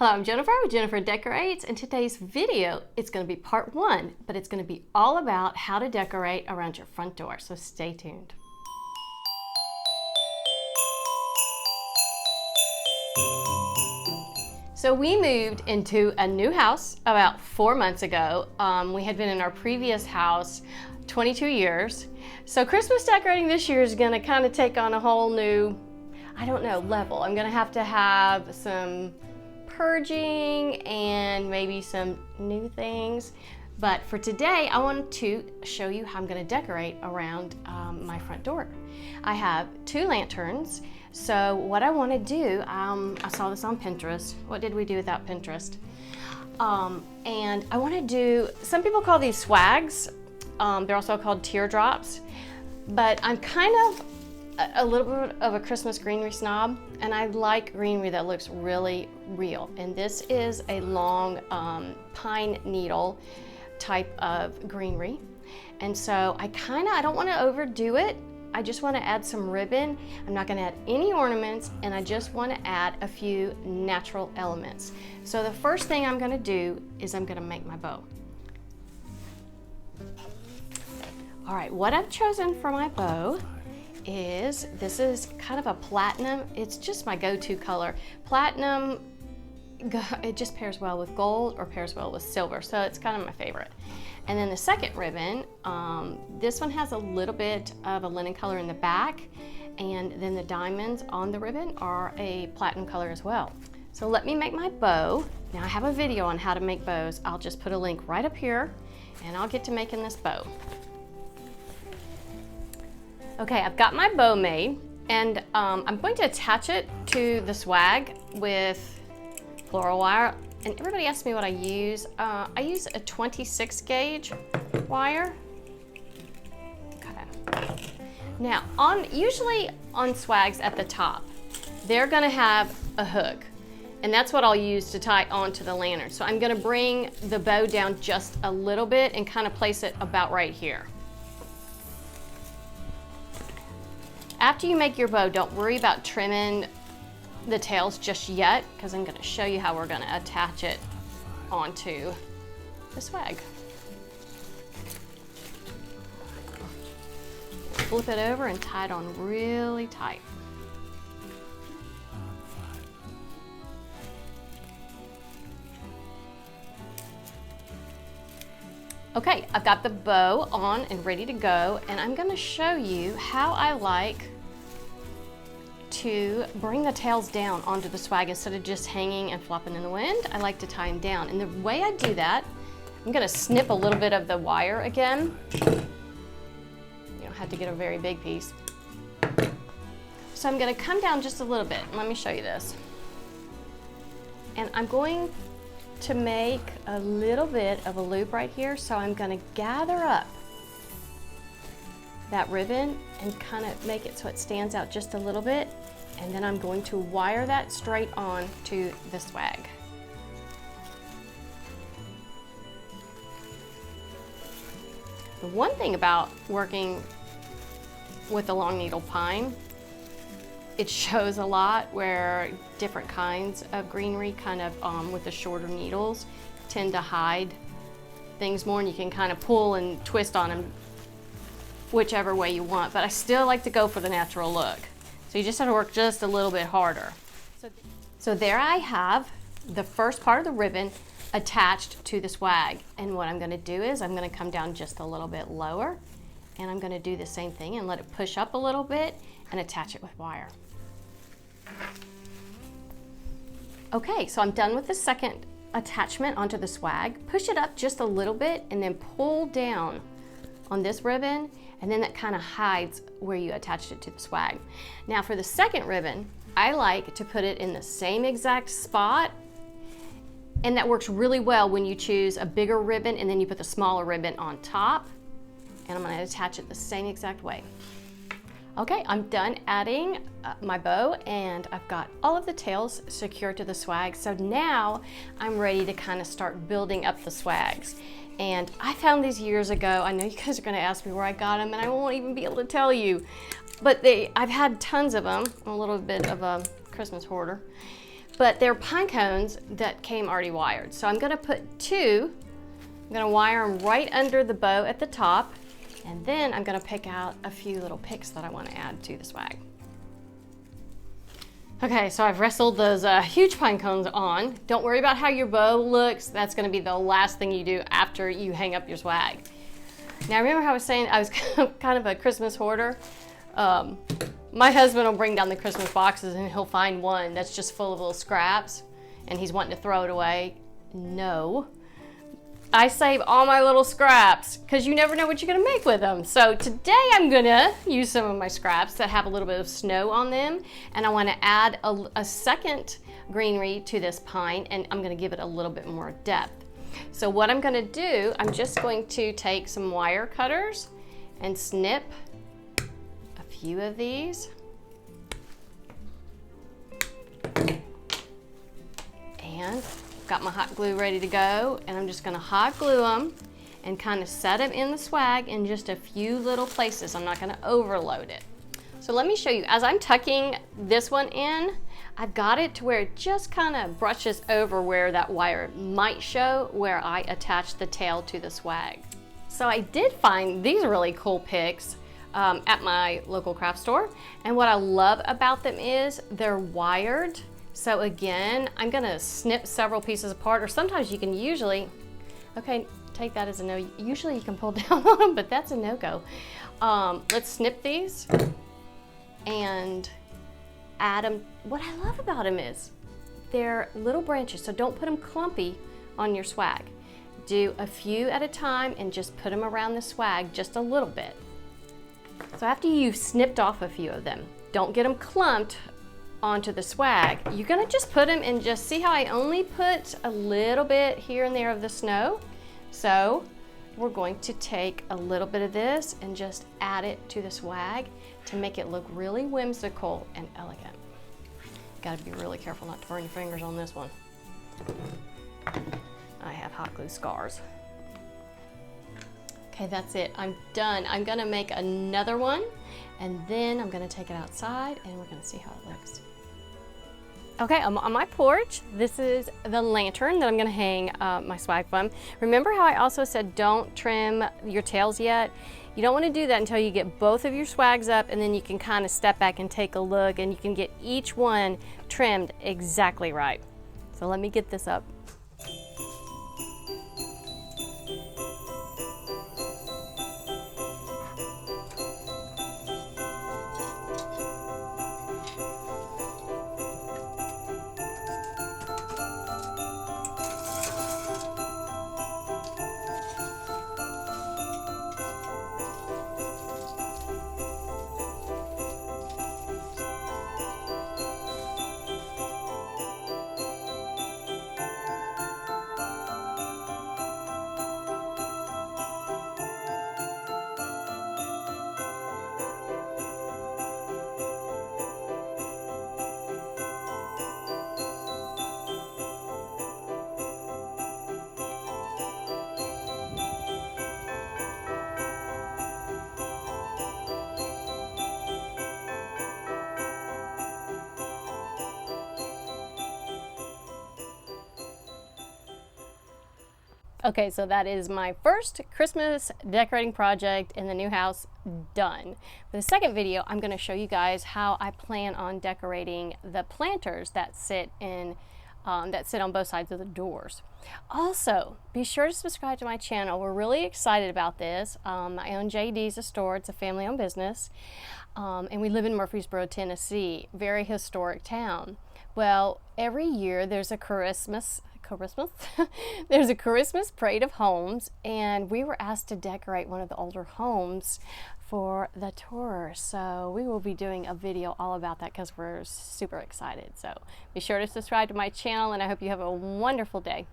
Hello, I'm Jennifer with Jennifer Decorates, and today's video, it's going to be part one, but it's going to be all about how to decorate around your front door, so stay tuned. So we moved into a new house about 4 months ago. We had been in our previous house 22 years. So Christmas decorating this year is going to kind of take on a whole new, level. I'm going to have some purging and maybe some new things. But for today, I want to show you how I'm going to decorate around my front door. I have 2 lanterns. So what I want to do, I saw this on Pinterest. What did we do without Pinterest? And I want to do, some people call these swags. They're also called teardrops. But I'm kind of a little bit of a Christmas greenery snob, and I like greenery that looks really real. And this is a long pine needle type of greenery. And so I don't want to overdo it. I just want to add some ribbon. I'm not going to add any ornaments, and I just want to add a few natural elements. So the first thing I'm going to do is I'm going to make my bow. All right, what I've chosen for my bow is, this is kind of a platinum. It's just my go-to color. Platinum, it just pairs well with gold or pairs well with silver, so it's kind of my favorite. And then the second ribbon, this one has a little bit of a linen color in the back, and then the diamonds on the ribbon are a platinum color as well. So let me make my bow. Now I have a video on how to make bows. I'll just put a link right up here, and I'll get to making this bow. Okay, I've got my bow made, and I'm going to attach it to the swag with floral wire. And everybody asks me what I use. I use a 26 gauge wire. Okay. Now, usually on swags at the top, they're gonna have a hook, and that's what I'll use to tie onto the lantern. So I'm gonna bring the bow down just a little bit and kind of place it about right here. After you make your bow, don't worry about trimming the tails just yet, because I'm going to show you how we're going to attach it onto the swag. Flip it over and tie it on really tight. Okay, I've got the bow on and ready to go, and I'm going to show you how I like to bring the tails down onto the swag instead of just hanging and flopping in the wind. I like to tie them down, and the way I do that, I'm going to snip a little bit of the wire again. You don't have to get a very big piece. So I'm going to come down just a little bit. Let me show you this. And I'm going to make a little bit of a loop right here, so I'm going to gather up that ribbon and kind of make it so it stands out just a little bit, and then I'm going to wire that straight on to the swag. The one thing about working with the long needle pine, it shows a lot where different kinds of greenery kind of with the shorter needles tend to hide things more, and you can kind of pull and twist on them whichever way you want, but I still like to go for the natural look. So you just have to work just a little bit harder. So there I have the first part of the ribbon attached to the swag, and what I'm going to do is I'm going to come down just a little bit lower, and I'm going to do the same thing and let it push up a little bit and attach it with wire. Okay, so I'm done with the second attachment onto the swag. Push it up just a little bit and then pull down on this ribbon, and then that kind of hides where you attached it to the swag. Now for the second ribbon, I like to put it in the same exact spot, and that works really well when you choose a bigger ribbon and then you put the smaller ribbon on top, and I'm going to attach it the same exact way. Okay, I'm done adding my bow, and I've got all of the tails secured to the swag. So now I'm ready to kind of start building up the swags. And I found these years ago. I know you guys are going to ask me where I got them, and I won't even be able to tell you. But I've had tons of them. I'm a little bit of a Christmas hoarder. but they're pine cones that came already wired. So I'm gonna put 2, I'm gonna wire them right under the bow at the top, and then I'm gonna pick out a few little picks that I wanna add to the swag. Okay, so I've wrestled those huge pine cones on. Don't worry about how your bow looks. That's gonna be the last thing you do after you hang up your swag. Now remember how I was saying I was kind of a Christmas hoarder? My husband will bring down the Christmas boxes and he'll find one that's just full of little scraps and he's wanting to throw it away. No. I save all my little scraps because you never know what you're gonna make with them. So today I'm gonna use some of my scraps that have a little bit of snow on them, and I wanna add a second greenery to this pine, and I'm gonna give it a little bit more depth. So what I'm gonna do, I'm just going to take some wire cutters and snip a few of these. And got my hot glue ready to go, and I'm just gonna hot glue them and kind of set them in the swag in just a few little places. I'm not gonna overload it. So let me show you, as I'm tucking this one in, I've got it to where it just kind of brushes over where that wire might show where I attach the tail to the swag. So I did find these really cool picks at my local craft store, and what I love about them is they're wired. So again, I'm gonna snip several pieces apart, or sometimes you can usually, okay, take that as a no. Usually you can pull down on them, but that's a no-go. Let's snip these and add them. What I love about them is they're little branches, so don't put them clumpy on your swag. Do a few at a time and just put them around the swag just a little bit. So after you've snipped off a few of them, don't get them clumped onto the swag. You're gonna just put them in, just see how I only put a little bit here and there of the snow. So we're going to take a little bit of this and just add it to the swag to make it look really whimsical and elegant. Gotta be really careful not to burn your fingers on this one. I have hot glue scars. Okay, that's it, I'm done. I'm gonna make another one, and then I'm gonna take it outside and we're gonna see how it looks. Okay, I'm on my porch. This is the lantern that I'm gonna hang my swag from. Remember how I also said don't trim your tails yet? You don't wanna do that until you get both of your swags up, and then you can kind of step back and take a look, and you can get each one trimmed exactly right. So let me get this up. Okay, so that is my first Christmas decorating project in the new house done. For the second video, I'm gonna show you guys how I plan on decorating the planters that sit on both sides of the doors. Also, be sure to subscribe to my channel. We're really excited about this. I own JD's a store, it's a family-owned business, and we live in Murfreesboro, Tennessee, very historic town. Well, every year there's a Christmas there's a Christmas parade of homes, and we were asked to decorate one of the older homes for the tour. So we will be doing a video all about that because we're super excited. So be sure to subscribe to my channel, and I hope you have a wonderful day.